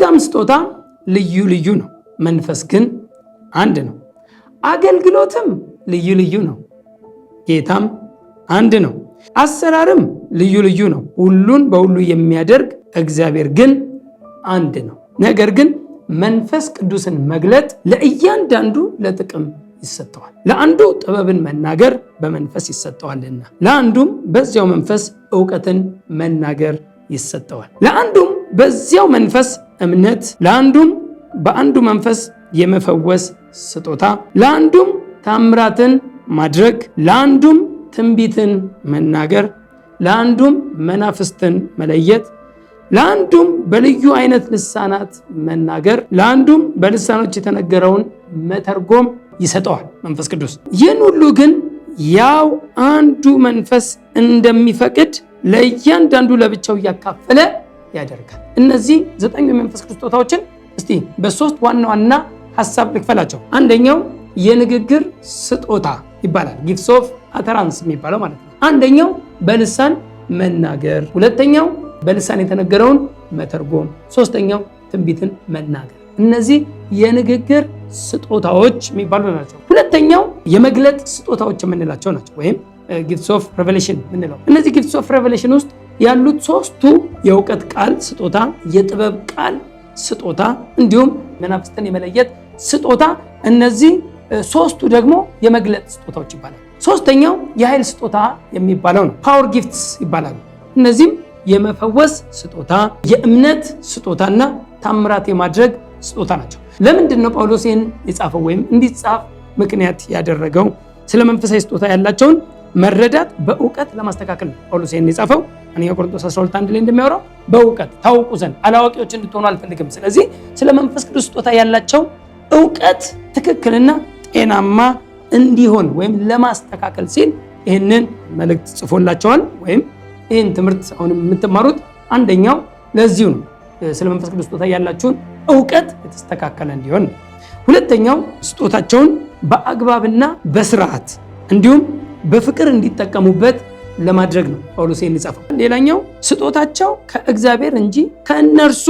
የጸጋም ስጦታ ልዩ ልዩ ነው፣ መንፈስ ግን አንድ ነው። አገልግሎትም ልዩ ልዩ ነው፣ ጌታም አንድ ነው። አሰራርም ልዩ ልዩ ነው፣ ሁሉን በሁሉ የሚያደርግ እግዚአብሔር ግን አንድ ነው። ነገር ግን መንፈስ ቅዱስን መግለጥ ለእያንዳንዱ ለጥቅም ይሰጠዋል። ለአንዱ ጥበብን መናገር በመንፈስ ይሰጠዋልና፣ ለአንዱም በዚያው መንፈስ ዕውቀትን መናገር ይሰጠዋል። ለአንዱም በዚያው መንፈስ እምነት፣ ለአንዱም በአንዱ መንፈስ የመፈወስ ስጦታ፣ ለአንዱም ታምራትን ማድረግ፣ ለአንዱም ትንቢትን መናገር፣ ለአንዱም መናፍስትን መለየት፣ ለአንዱም በልዩ አይነት ልሳናት መናገር፣ ለአንዱም በልሳኖች የተነገረውን መተርጎም ይሰጠዋል መንፈስ ቅዱስ። ይህን ሁሉ ግን ያው አንዱ መንፈስ እንደሚፈቅድ ለእያንዳንዱ ለብቻው እያካፈለ ያደርጋል። እነዚህ 9 የመንፈስ ቅዱስ ስጦታዎችን እስቲ በሶስት ዋና ዋና ሐሳብ ልክፈላቸው። አንደኛው የንግግር ስጦታ ይባላል፣ ጊፍትስ ኦፍ አተራንስ የሚባለው ማለት ነው። አንደኛው በልሳን መናገር፣ ሁለተኛው በልሳን የተነገረውን መተርጎም፣ ሶስተኛው ትንቢትን መናገር። እነዚህ የንግግር ስጦታዎች የሚባሉ ናቸው። ሁለተኛው የመግለጥ ስጦታዎች የምንላቸው ናቸው፣ ወይም ጊፍትስ ኦፍ ሬቨሌሽን የምንለው። እነዚህ ጊፍትስ ኦፍ ሬቨሌሽን ውስጥ ያሉት ሶስቱ የእውቀት ቃል ስጦታ፣ የጥበብ ቃል ስጦታ እንዲሁም መናፍስትን የመለየት ስጦታ፣ እነዚህ ሶስቱ ደግሞ የመግለጥ ስጦታዎች ይባላሉ። ሶስተኛው የኃይል ስጦታ የሚባለው ነው፣ ፓወር ጊፍትስ ይባላሉ። እነዚህም የመፈወስ ስጦታ፣ የእምነት ስጦታና ታምራት የማድረግ ስጦታ ናቸው። ለምንድን ነው ጳውሎስ ይህን የጻፈው ወይም እንዲጻፍ ምክንያት ያደረገው? ስለ መንፈሳዊ ስጦታ ያላቸውን መረዳት በእውቀት ለማስተካከል ነው ጳውሎስ ይህን የጻፈው። አንደኛ ቆሮንቶስ 12:1 ላይ እንደሚያወራው በእውቀት ታውቁ ዘንድ አላዋቂዎች እንድትሆኑ አልፈልግም። ስለዚህ ስለ መንፈስ ቅዱስ ስጦታ ያላቸው እውቀት ትክክልና ጤናማ እንዲሆን ወይም ለማስተካከል ሲል ይህንን መልእክት ጽፎላቸዋል። ወይም ይህን ትምህርት አሁን የምትማሩት አንደኛው ለዚሁ ነው፣ ስለ መንፈስ ቅዱስ ስጦታ ያላችሁን እውቀት የተስተካከለ እንዲሆን። ሁለተኛው ስጦታቸውን በአግባብና በስርዓት እንዲሁም በፍቅር እንዲጠቀሙበት ለማድረግ ነው ጳውሎስ ይህን የጻፈው። ሌላኛው ስጦታቸው ከእግዚአብሔር እንጂ ከእነርሱ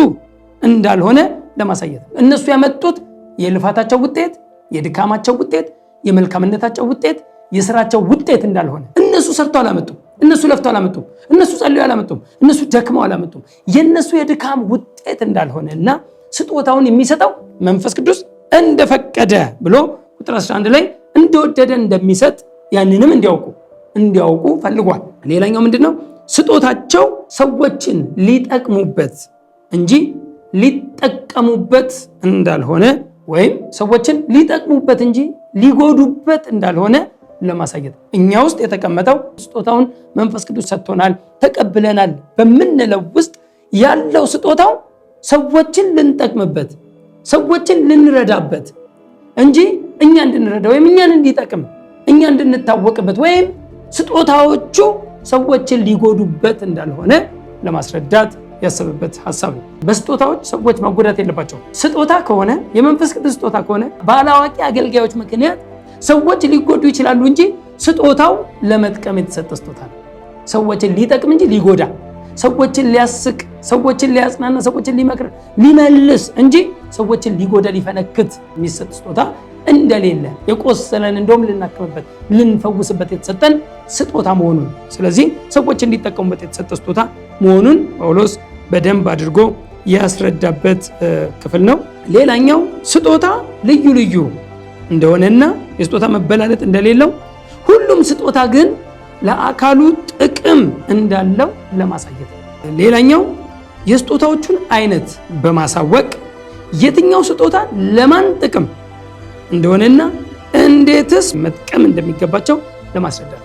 እንዳልሆነ ለማሳየት ነው። እነሱ ያመጡት የልፋታቸው ውጤት፣ የድካማቸው ውጤት፣ የመልካምነታቸው ውጤት፣ የስራቸው ውጤት እንዳልሆነ። እነሱ ሰርተው አላመጡም፣ እነሱ ለፍተው አላመጡም፣ እነሱ ጸልየው አላመጡም፣ እነሱ ደክመው አላመጡም። የነሱ የድካም ውጤት እንዳልሆነ እና ስጦታውን የሚሰጠው መንፈስ ቅዱስ እንደፈቀደ ብሎ ቁጥር 11 ላይ እንደወደደ እንደሚሰጥ ያንንም እንዲያውቁ ፈልጓል። ሌላኛው ምንድነው? ስጦታቸው ሰዎችን ሊጠቅሙበት እንጂ ሊጠቀሙበት እንዳልሆነ፣ ወይም ሰዎችን ሊጠቅሙበት እንጂ ሊጎዱበት እንዳልሆነ ለማሳየት እኛ ውስጥ የተቀመጠው ስጦታውን መንፈስ ቅዱስ ሰጥቶናል፣ ተቀብለናል በምንለው ውስጥ ያለው ስጦታው ሰዎችን ልንጠቅምበት፣ ሰዎችን ልንረዳበት እንጂ እኛ እንድንረዳ ወይም እኛን እንዲጠቅም እኛ እንድንታወቅበት ወይም ስጦታዎቹ ሰዎችን ሊጎዱበት እንዳልሆነ ለማስረዳት ያሰበበት ሐሳብ ነው። በስጦታዎች ሰዎች መጎዳት የለባቸው። ስጦታ ከሆነ የመንፈስ ቅዱስ ስጦታ ከሆነ ባላዋቂ አገልጋዮች ምክንያት ሰዎች ሊጎዱ ይችላሉ እንጂ ስጦታው ለመጥቀም የተሰጠ ስጦታ ነው። ሰዎችን ሊጠቅም እንጂ ሊጎዳ፣ ሰዎችን ሊያስቅ፣ ሰዎችን ሊያጽናና፣ ሰዎችን ሊመክር፣ ሊመልስ እንጂ ሰዎችን ሊጎዳ ሊፈነክት የሚሰጥ ስጦታ እንደሌለ፣ የቆሰለን እንደውም ልናክምበት ልንፈውስበት የተሰጠን ስጦታ መሆኑን፣ ስለዚህ ሰዎች እንዲጠቀሙበት የተሰጠ ስጦታ መሆኑን ጳውሎስ በደንብ አድርጎ ያስረዳበት ክፍል ነው። ሌላኛው ስጦታ ልዩ ልዩ እንደሆነና የስጦታ መበላለጥ እንደሌለው፣ ሁሉም ስጦታ ግን ለአካሉ ጥቅም እንዳለው ለማሳየት ነው። ሌላኛው የስጦታዎቹን አይነት በማሳወቅ የትኛው ስጦታ ለማን ጥቅም እንደሆነና እንዴትስ መጥቀም እንደሚገባቸው ለማስረዳት